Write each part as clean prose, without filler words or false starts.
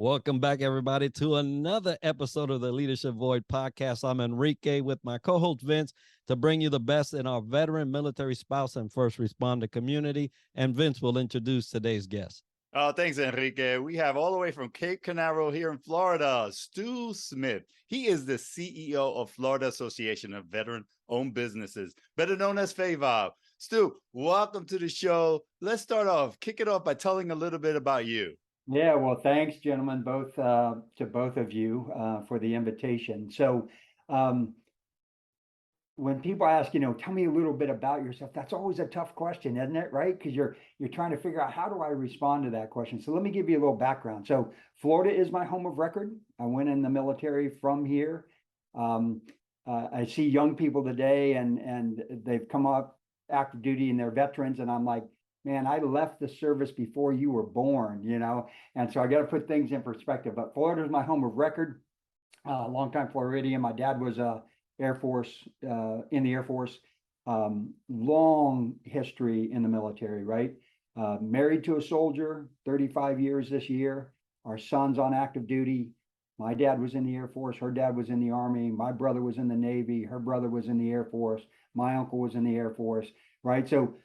Welcome back, everybody, to another episode of the Leadership Void podcast. I'm Enrique with my co-host Vince to bring you the best in our veteran, military spouse, and first responder community. And Vince will introduce today's guest. Oh, thanks, Enrique. We have all the way from Cape Canaveral here in Florida, Stu Smith. He is the CEO of Florida Association of Veteran-Owned Businesses, better known as FAVOB. Stu, welcome to the show. Let's start off. Kick it off by telling a little bit about you. Yeah, well, thanks, gentlemen, to both of you for the invitation. So when people ask, tell me a little bit about yourself, that's always a tough question, isn't it? Right? Because you're trying to figure out, how do I respond to that question? So let me give you a little background. So Florida is my home of record. I went in the military from here. I see young people today and they've come up active duty and they're veterans. And I'm like, man, I left the service before you were born, and so I got to put things in perspective. But Florida is my home of record. Longtime Floridian. My dad was in the Air Force. Long history in the military, right? Married to a soldier, 35 years this year. Our son's on active duty. My dad was in the Air Force. Her dad was in the Army. My brother was in the Navy. Her brother was in the Air Force. My uncle was in the Air Force, right? So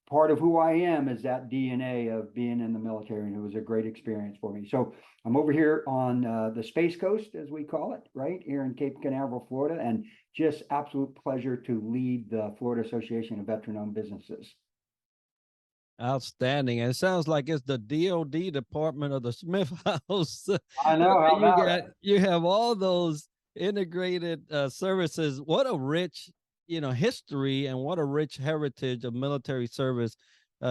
part of who I am is that DNA of being in the military, and it was a great experience for me. So I'm over here on the Space Coast, as we call it, right here in Cape Canaveral, Florida, and just absolute pleasure to lead the Florida Association of Veteran-Owned Businesses. Outstanding. And it sounds like it's the DOD Department of the Smith House. I know. You have all those integrated services. What a rich history and what a rich heritage of military service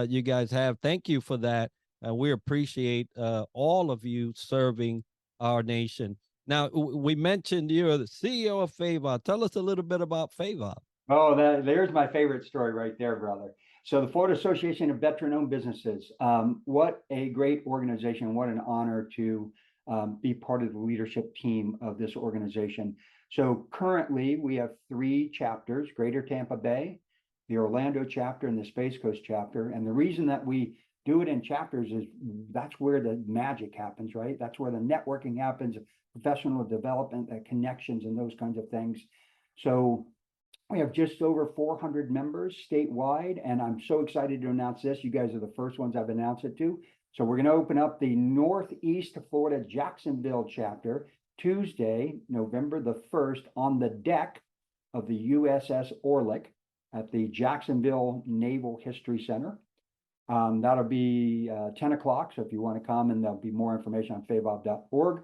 you guys have. Thank you for that. We appreciate all of you serving our nation. Now, we mentioned you're the CEO of FAVOB. Tell us a little bit about FAVOB. Oh, there's my favorite story right there, brother. So the Florida Association of Veteran-Owned Businesses, what a great organization. What an honor to be part of the leadership team of this organization. So currently we have 3 chapters: Greater Tampa Bay, the Orlando chapter, and the Space Coast chapter. And the reason that we do it in chapters is that's where the magic happens, right? That's where the networking happens, professional development, connections, and those kinds of things. So we have just over 400 members statewide, and I'm so excited to announce this. You guys are the first ones I've announced it to. So we're going to open up the Northeast Florida Jacksonville chapter Tuesday, November the 1st, on the deck of the USS Orlick at the Jacksonville Naval History Center. That'll be 10 o'clock. So if you want to come, and there'll be more information on favob.org.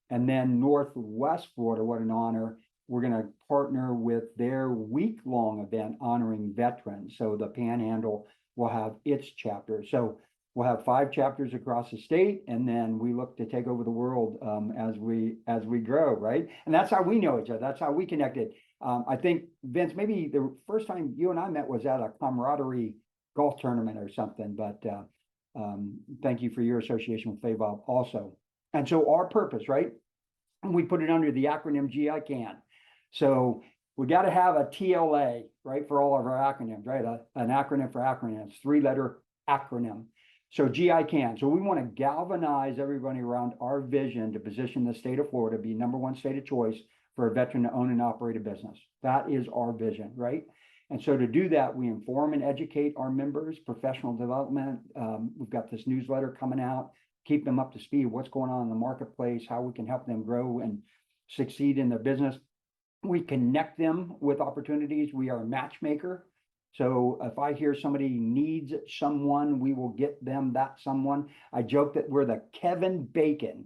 And then Northwest Florida, what an honor. We're going to partner with their week-long event honoring veterans. So the Panhandle will have its chapter. So we'll have 5 chapters across the state, and then we look to take over the world as we grow, right? And that's how we know each other. That's how we connected. I think, Vince, maybe the first time you and I met was at a camaraderie golf tournament or something. But thank you for your association with FAVOB also. And so our purpose, right? And we put it under the acronym GICAN. So we got to have a TLA, right, for all of our acronyms, right? An acronym for acronyms, 3-letter acronym. So GICAN. So we want to galvanize everybody around our vision to position the state of Florida be #1 state of choice for a veteran to own and operate a business. That is our vision, right? And so to do that, we inform and educate our members, professional development. We've got this newsletter coming out, keep them up to speed, what's going on in the marketplace, how we can help them grow and succeed in their business. We connect them with opportunities. We are a matchmaker. So if I hear somebody needs someone, we will get them that someone. I joke that we're the Kevin Bacon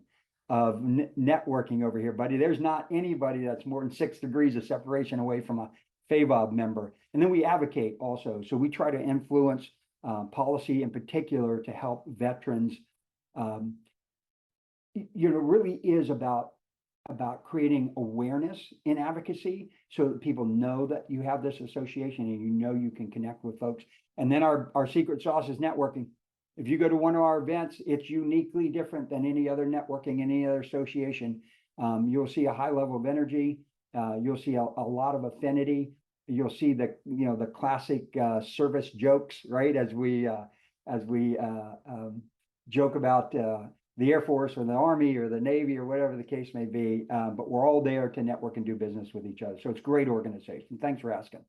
of networking over here, buddy. There's not anybody that's more than 6 degrees of separation away from a FAVOB member. And then we advocate also. So we try to influence policy in particular to help veterans. Really is about creating awareness in advocacy so that people know that you have this association and you can connect with folks. And then our secret sauce is networking. If you go to one of our events, it's uniquely different than any other networking, any other association. You'll see a high level of energy. You'll see a lot of affinity. You'll see the classic service jokes, right? As we joke about the Air Force or the Army or the Navy or whatever the case may be. But we're all there to network and do business with each other. So it's a great organization. Thanks for asking.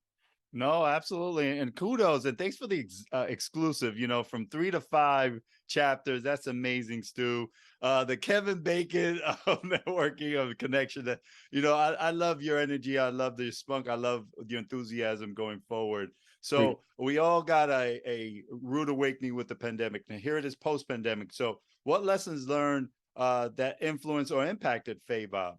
No, absolutely. And kudos. And thanks for the exclusive, from 3 to 5 chapters. That's amazing, Stu. The Kevin Bacon of networking, of connection that, I love your energy. I love the spunk. I love your enthusiasm going forward. So we all got a rude awakening with the pandemic. Now here it is post-pandemic. So what lessons learned that influenced or impacted FAVOB?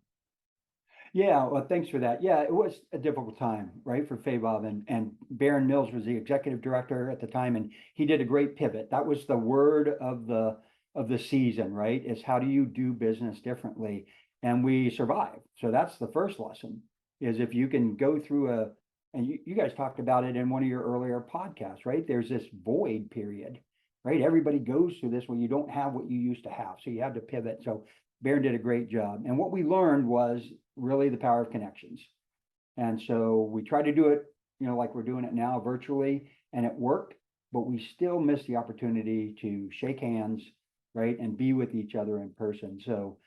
Yeah, well, thanks for that. Yeah, it was a difficult time, right, for FAVOB, and Baron Mills was the executive director at the time, and he did a great pivot. That was the word of the season, right? Is how do you do business differently? And we survived. So that's the first lesson, is if you can go through and you guys talked about it in one of your earlier podcasts, right? There's this void period, right? Everybody goes through this where you don't have what you used to have. So you have to pivot. So Baron did a great job. And what we learned was really the power of connections. And so we tried to do it, like we're doing it now virtually, and it worked, but we still missed the opportunity to shake hands, right, and be with each other in person. So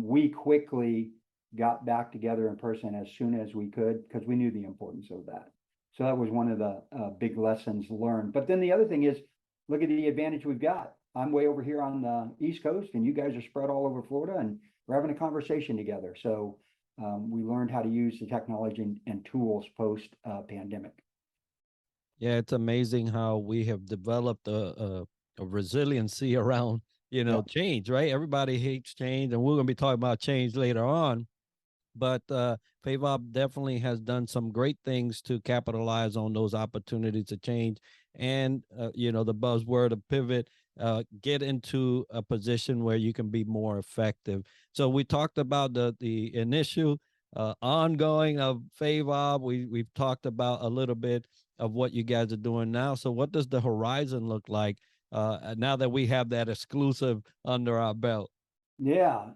we quickly got back together in person as soon as we could, because we knew the importance of that. So that was one of the big lessons learned. But then the other thing is, look at the advantage we've got. I'm way over here on the East Coast, and you guys are spread all over Florida, and we're having a conversation together. So we learned how to use the technology and tools post pandemic. Yeah, it's amazing how we have developed a resiliency around, change, right? Everybody hates change, and we're going to be talking about change later on. But FAVOB definitely has done some great things to capitalize on those opportunities to change. And, the buzzword of pivot, get into a position where you can be more effective. So we talked about the initial ongoing of FAVOB. We've talked about a little bit of what you guys are doing now. So what does the horizon look like now that we have that exclusive under our belt? Yeah.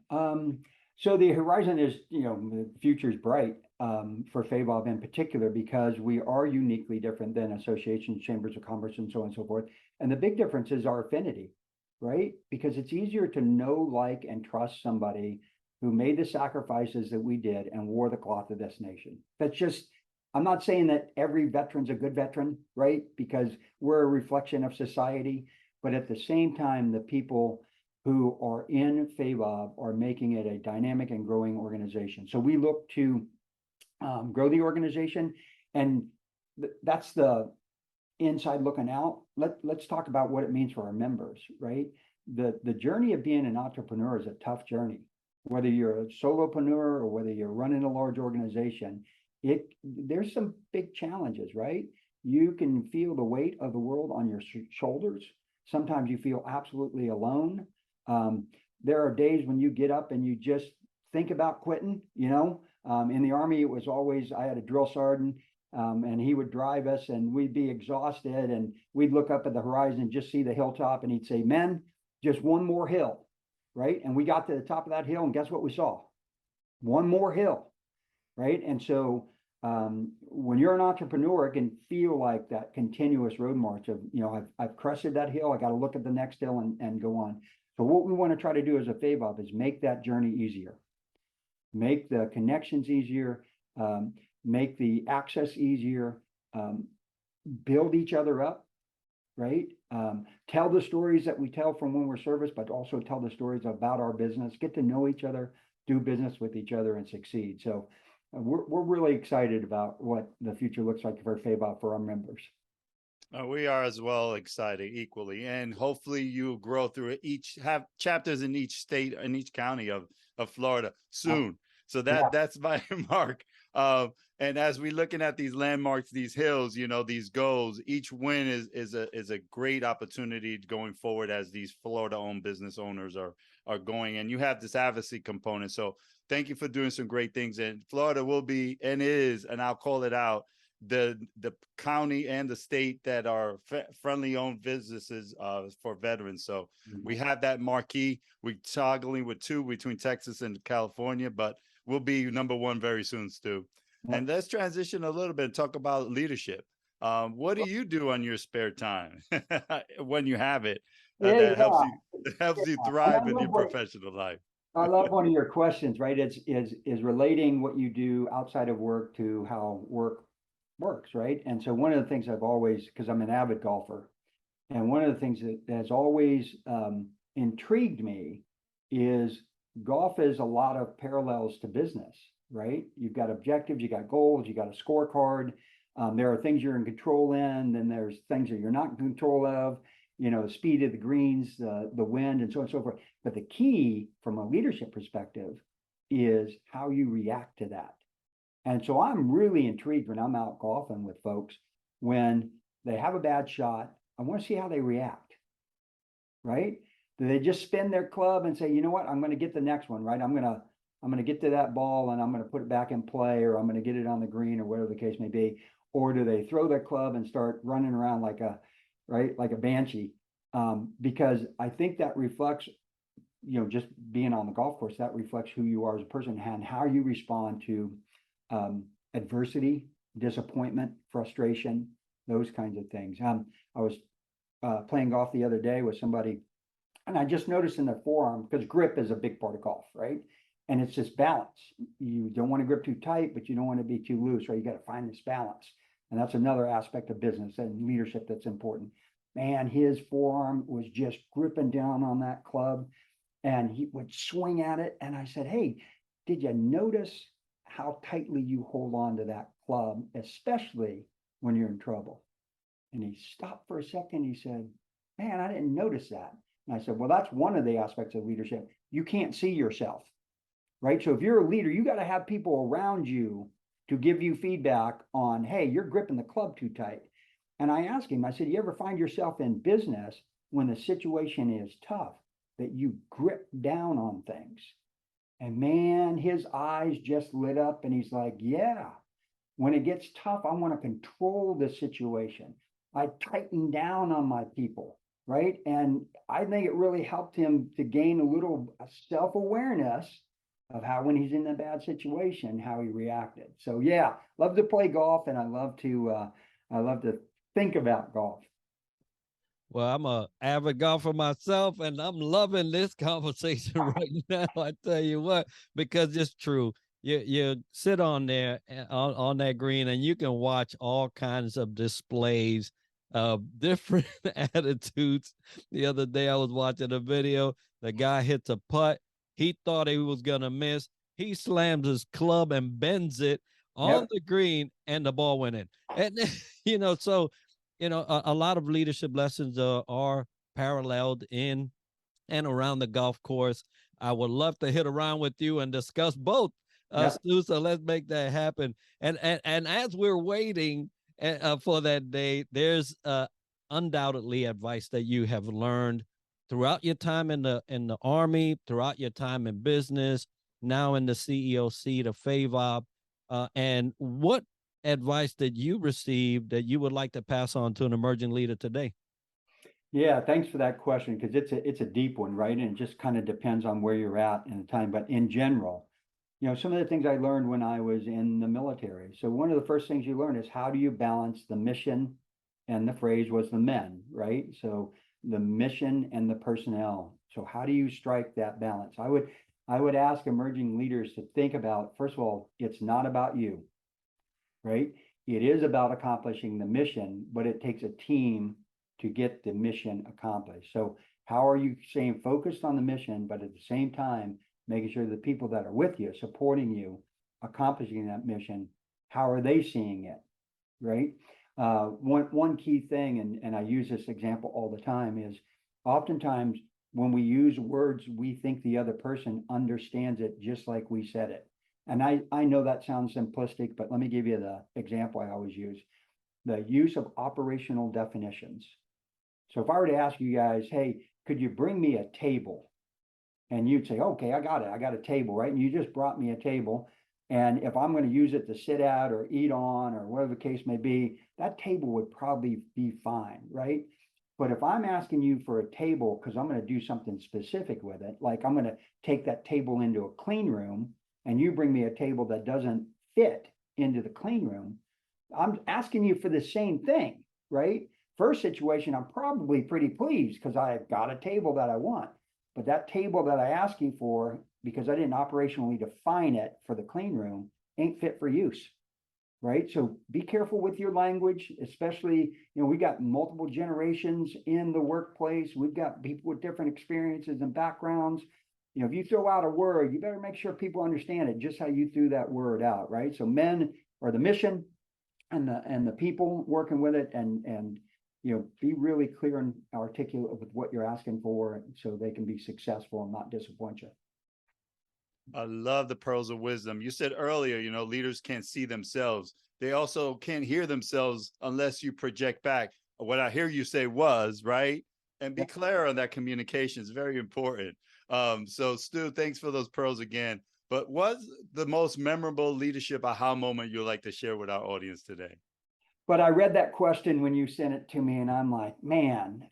So the horizon is, the future is bright for FAVOB in particular, because we are uniquely different than associations, chambers of commerce, and so on and so forth. And the big difference is our affinity, right? Because it's easier to know, like, and trust somebody who made the sacrifices that we did and wore the cloth of this nation. That's just, I'm not saying that every veteran's a good veteran, right? Because we're a reflection of society. But at the same time, the people who are in FAVOB are making it a dynamic and growing organization. So we look to grow the organization, and that's the inside looking out. Let's talk about what it means for our members, right? The journey of being an entrepreneur is a tough journey. Whether you're a solopreneur or whether you're running a large organization, there's some big challenges, right? You can feel the weight of the world on your shoulders. Sometimes you feel absolutely alone. There are days when you get up and you just think about quitting. In the Army, it was always, I had a drill sergeant, and he would drive us, and we'd be exhausted, and we'd look up at the horizon and just see the hilltop, and he'd say, "Men, just one more hill," right? And we got to the top of that hill, and guess what we saw? One more hill, right? And so when you're an entrepreneur, it can feel like that continuous road march of, I've crested that hill, I got to look at the next hill and go on. So what we want to try to do as a FAVOB is make that journey easier, make the connections easier, make the access easier, build each other up, right? Tell the stories that we tell from when we're service, but also tell the stories about our business, get to know each other, do business with each other, and succeed. So we're really excited about what the future looks like for FAVOB for our members. We are as well excited equally, and hopefully you grow through it. Have chapters in each state and each county of Florida soon. So that's my mark. And as we're looking at these landmarks, these hills, these goals, each win is a great opportunity going forward as these Florida-owned business owners are going. And you have this advocacy component. So thank you for doing some great things. And Florida will be and is, and I'll call it out, the county and the state that are friendly owned businesses for veterans. So we have that marquee. We're toggling with 2 between Texas and California, but we'll be number 1 very soon, Stu. And let's transition a little bit and talk about leadership. What do you do on your spare time when you have it? Yeah, that helps yeah. you, that helps you And thrive in your professional life. I love one of your questions, right? Is relating what you do outside of work to how work works, right? And so one of the things I've always, because I'm an avid golfer, and one of the things that has always intrigued me is golf is a lot of parallels to business, right? You've got objectives, you got goals, you got a scorecard. There are things you're in control in, then there's things that you're not in control of, the speed of the greens, the wind, and so on and so forth. But the key from a leadership perspective is how you react to that. And so I'm really intrigued when I'm out golfing with folks when they have a bad shot. I want to see how they react, right? Do they just spin their club and say, you know what, I'm going to get the next one, right? I'm going to get to that ball and I'm going to put it back in play, or I'm going to get it on the green, or whatever the case may be. Or do they throw their club and start running around like a banshee? Because I think that reflects, just being on the golf course, that reflects who you are as a person and how you respond to adversity, disappointment, frustration, those kinds of things. I was playing golf the other day with somebody, and I just noticed in their forearm, because grip is a big part of golf, right? And it's just balance. You don't want to grip too tight, but you don't want to be too loose, right? You got to find this balance. And that's another aspect of business and leadership that's important. Man, his forearm was just gripping down on that club, and he would swing at it. And I said, hey, did you notice how tightly you hold on to that club, especially when you're in trouble? And he stopped for a second. He said, man, I didn't notice that. And I said, well, that's one of the aspects of leadership. You can't see yourself, right? So if you're a leader, you got to have people around you to give you feedback on, hey, you're gripping the club too tight. And I asked him, I said, you ever find yourself in business when the situation is tough, that you grip down on things? And man, his eyes just lit up, and he's like, yeah, when it gets tough, I want to control the situation. I tighten down on my people, right? And I think it really helped him to gain a little self-awareness of how, when he's in a bad situation, how he reacted. So yeah, love to play golf, and I love to think about golf. Well, I'm a avid golfer myself, and I'm loving this conversation right now. I tell you what, because it's true. You sit on there on that green, and you can watch all kinds of displays of different attitudes. The other day, I was watching a video. The guy hits a putt. He thought he was gonna miss. He slams his club and bends it on Yep. the green, and the ball went in. And so a lot of leadership lessons are paralleled in and around the golf course. I would love to hit around with you and discuss both, Yep. Stu. So let's make that happen. And as we're waiting for that day, there's undoubtedly advice that you have learned throughout your time in the Army, throughout your time in business, now in the CEO seat of FAVOB. And what advice that you received that you would like to pass on to an emerging leader today? Yeah, thanks for that question, because it's a deep one, right? And it just kind of depends on where you're at in the time. But in general, some of the things I learned when I was in the military. So one of the first things you learn is, how do you balance the mission, and the phrase was the men, right? So the mission and the personnel. So how do you strike that balance? I would ask emerging leaders to think about, first of all, it's not about you, right? It is about accomplishing the mission, but it takes a team to get the mission accomplished. So how are you staying focused on the mission, but at the same time, making sure the people that are with you, supporting you, accomplishing that mission, how are they seeing it, right? One key thing, and I use this example all the time, is oftentimes when we use words, we think the other person understands it just like we said it. And I know that sounds simplistic, but let me give you the example I always use: the use of operational definitions. So if I were to ask you guys, hey, could you bring me a table? And you'd say, okay, I got it. I got a table, right? And you just brought me a table. And if I'm going to use it to sit at or eat on or whatever the case may be, that table would probably be fine, right? But if I'm asking you for a table because I'm going to do something specific with it, like I'm going to take that table into a clean room, and you bring me a table that doesn't fit into the clean room, I'm asking you for the same thing, right? first situation, I'm probably pretty pleased because I've got a table that I want. But that table that I asking for, because I didn't operationally define it for the clean room, ain't fit for use. Right. So be careful with your language, especially, we got multiple generations in the workplace. We've got people with different experiences and backgrounds. If you throw out a word, you better make sure people understand it just how you threw that word out. Right. So men are the mission and the people working with it, and be really clear and articulate with what you're asking for so they can be successful and not disappoint you. I love the pearls of wisdom. You said earlier, leaders can't see themselves. They also can't hear themselves unless you project back. What I hear you say was, right? And be clear on that communication is very important. So Stu, thanks for those pearls again. But what's the most memorable leadership aha moment you'd like to share with our audience today? But I read that question when you sent it to me, and I'm like, man,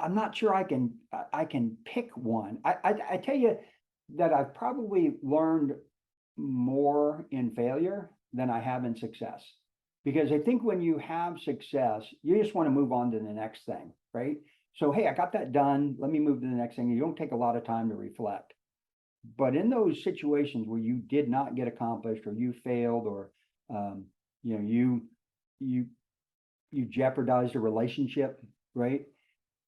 I'm not sure I can pick one. I tell you that I've probably learned more in failure than I have in success. Because I think when you have success, you just want to move on to the next thing, right? So, hey, I got that done. Let me move to the next thing. You don't take a lot of time to reflect. But in those situations where you did not get accomplished, or you failed, or you jeopardized a relationship, right?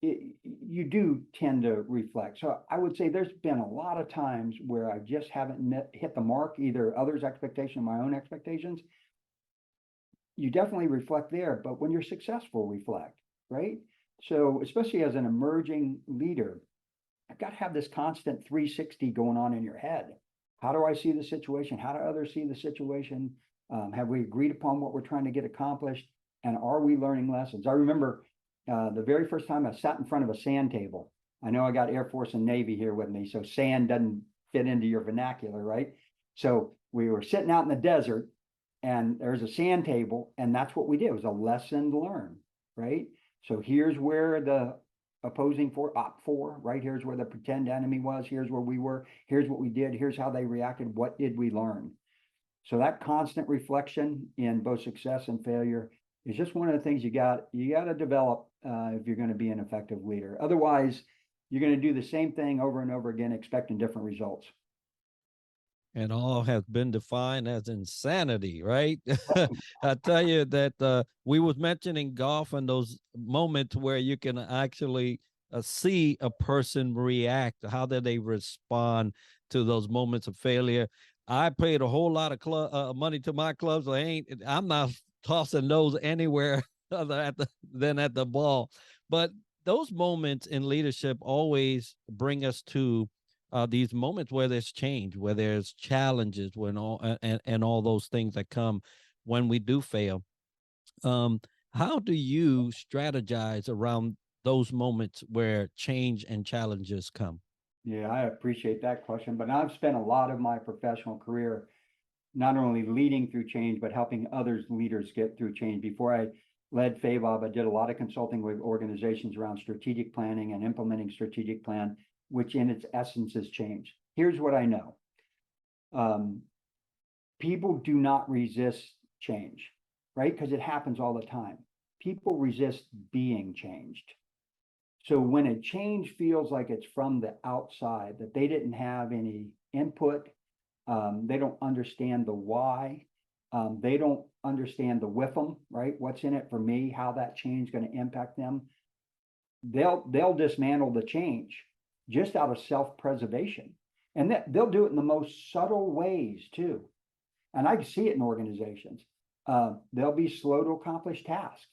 You do tend to reflect. So I would say there's been a lot of times where I just haven't hit the mark, either others' expectation or my own expectations. You definitely reflect there, but when you're successful, reflect, right? So especially as an emerging leader, I've got to have this constant 360 going on in your head. How do I see the situation? How do others see the situation? Have we agreed upon what we're trying to get accomplished? And are we learning lessons? I remember the very first time I sat in front of a sand table. I know I got Air Force and Navy here with me, so sand doesn't fit into your vernacular, right? So we were sitting out in the desert, and there's a sand table, and that's what we did. It was a lesson learned, right? So here's where the opposing op 4, right? Here's where the pretend enemy was. Here's where we were. Here's what we did. Here's how they reacted. What did we learn? So that constant reflection in both success and failure is just one of the things you got to develop if you're going to be an effective leader. Otherwise, you're going to do the same thing over and over again, expecting different results. And all has been defined as insanity, right? I tell you that we was mentioning golf and those moments where you can actually see a person react. How did they respond to those moments of failure? I paid a whole lot of money to my clubs. I'm not tossing those anywhere other than at the ball. But those moments in leadership always bring us to these moments where there's change, where there's challenges, when all those things that come when we do fail. How do you strategize around those moments where change and challenges come? Yeah, I appreciate that question, but I've spent a lot of my professional career not only leading through change, but helping others leaders get through change. Before I led FAVOB, I did a lot of consulting with organizations around strategic planning and implementing strategic plan, which in its essence is change. Here's what I know. People do not resist change, right? Because it happens all the time. People resist being changed. So when a change feels like it's from the outside, that they didn't have any input, they don't understand the why, they don't understand the WIFM, right? What's in it for me, how that change is going to impact them. They'll dismantle the change just out of self-preservation. And they'll do it in the most subtle ways too. And I see it in organizations. They'll be slow to accomplish tasks.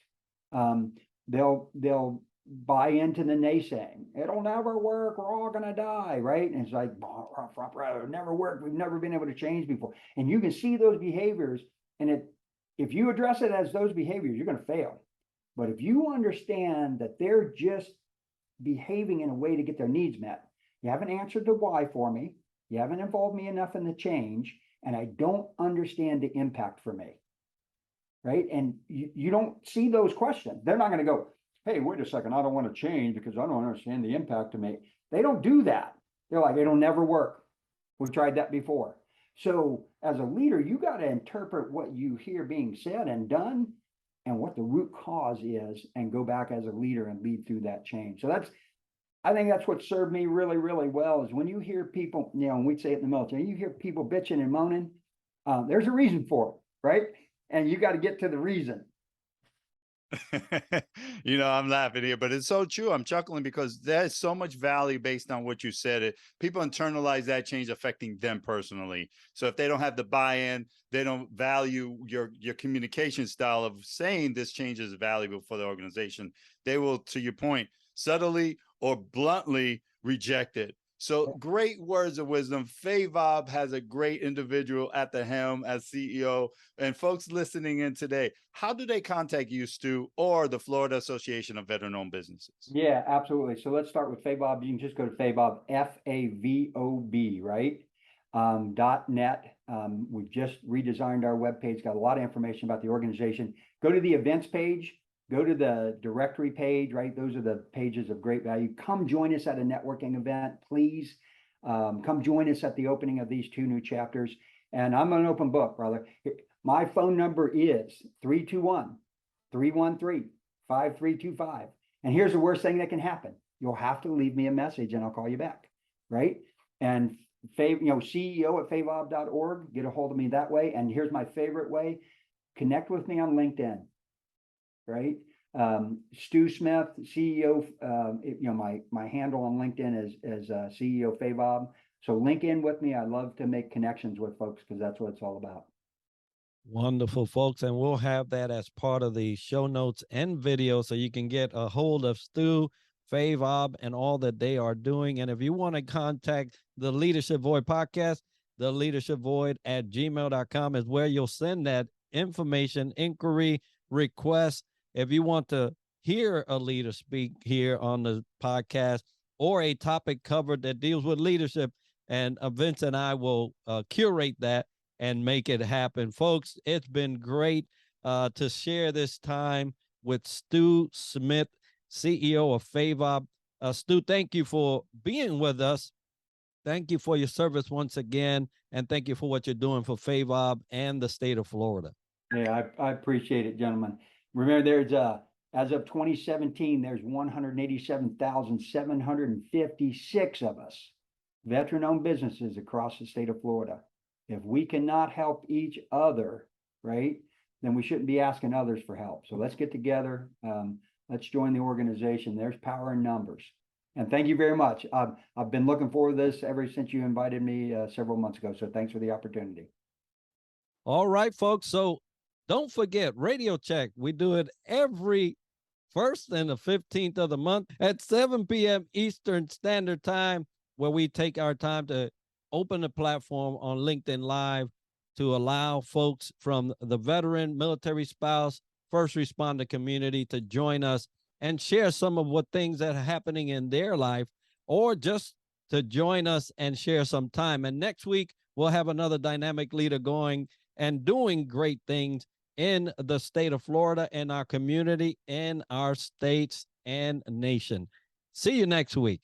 They'll buy into the naysaying. It'll never work. We're all going to die, right? And it's like, it'll never work. We've never been able to change before. And you can see those behaviors. And if you address it as those behaviors, you're going to fail. But if you understand that they're just behaving in a way to get their needs met, you haven't answered the why for me, you haven't involved me enough in the change, and I don't understand the impact for me, right? And you don't see those questions. They're not going to go, hey, wait a second, I don't want to change because I don't understand the impact to me. They don't do that. They're like, it'll never work. We've tried that before. So as a leader, you got to interpret what you hear being said and done and what the root cause is, and go back as a leader and lead through that change. So I think that's what served me really, really well, is when you hear people, and we'd say it in the military, you hear people bitching and moaning, there's a reason for it, right? And you got to get to the reason. I'm laughing here, but it's so true. I'm chuckling because there's so much value based on what you said. People internalize that change affecting them personally. So if they don't have the buy-in, they don't value your communication style of saying this change is valuable for the organization, they will, to your point, subtly or bluntly reject it. So great words of wisdom. FAVOB has a great individual at the helm as CEO. And folks listening in today, how do they contact you, Stu, or the Florida Association of Veteran-Owned Businesses? Yeah, absolutely. So let's start with FAVOB. You can just go to FAVOB, FAVOB, right? .net. We've just redesigned our webpage, got a lot of information about the organization. Go to the events page. Go to the directory page, right? Those are the pages of great value. Come join us at a networking event, please. Come join us at the opening of these 2 new chapters. And I'm an open book, brother. My phone number is 321-313-5325. And here's the worst thing that can happen. You'll have to leave me a message and I'll call you back, right? And CEO at favob.org, get a hold of me that way. And here's my favorite way, connect with me on LinkedIn. Right? Stu Smith, CEO, my handle on LinkedIn is CEO FAVOB. So link in with me. I love to make connections with folks because that's what it's all about. Wonderful, folks. And we'll have that as part of the show notes and video so you can get a hold of Stu, FAVOB, and all that they are doing. And if you want to contact the Leadership Void podcast, the leadershipvoid@gmail.com is where you'll send that information, inquiry, request. If you want to hear a leader speak here on the podcast or a topic covered that deals with leadership, and Vince and I will curate that and make it happen. Folks, it's been great to share this time with Stu Smith, CEO of FAVOB. Stu, thank you for being with us. Thank you for your service once again, and thank you for what you're doing for FAVOB and the state of Florida. Yeah, I appreciate it, gentlemen. Remember, there's as of 2017, there's 187,756 of us, veteran-owned businesses across the state of Florida. If we cannot help each other, right, then we shouldn't be asking others for help. So let's get together. Let's join the organization. There's power in numbers. And thank you very much. I've been looking forward to this ever since you invited me several months ago. So thanks for the opportunity. All right, folks. So don't forget Radio Check. We do it every 1st and the 15th of the month at 7 p.m. Eastern Standard Time, where we take our time to open the platform on LinkedIn Live to allow folks from the veteran, military spouse, first responder community to join us and share some of what things that are happening in their life, or just to join us and share some time. And next week, we'll have another dynamic leader going and doing great things in the state of Florida, and our community, and our states and nation. See you next week.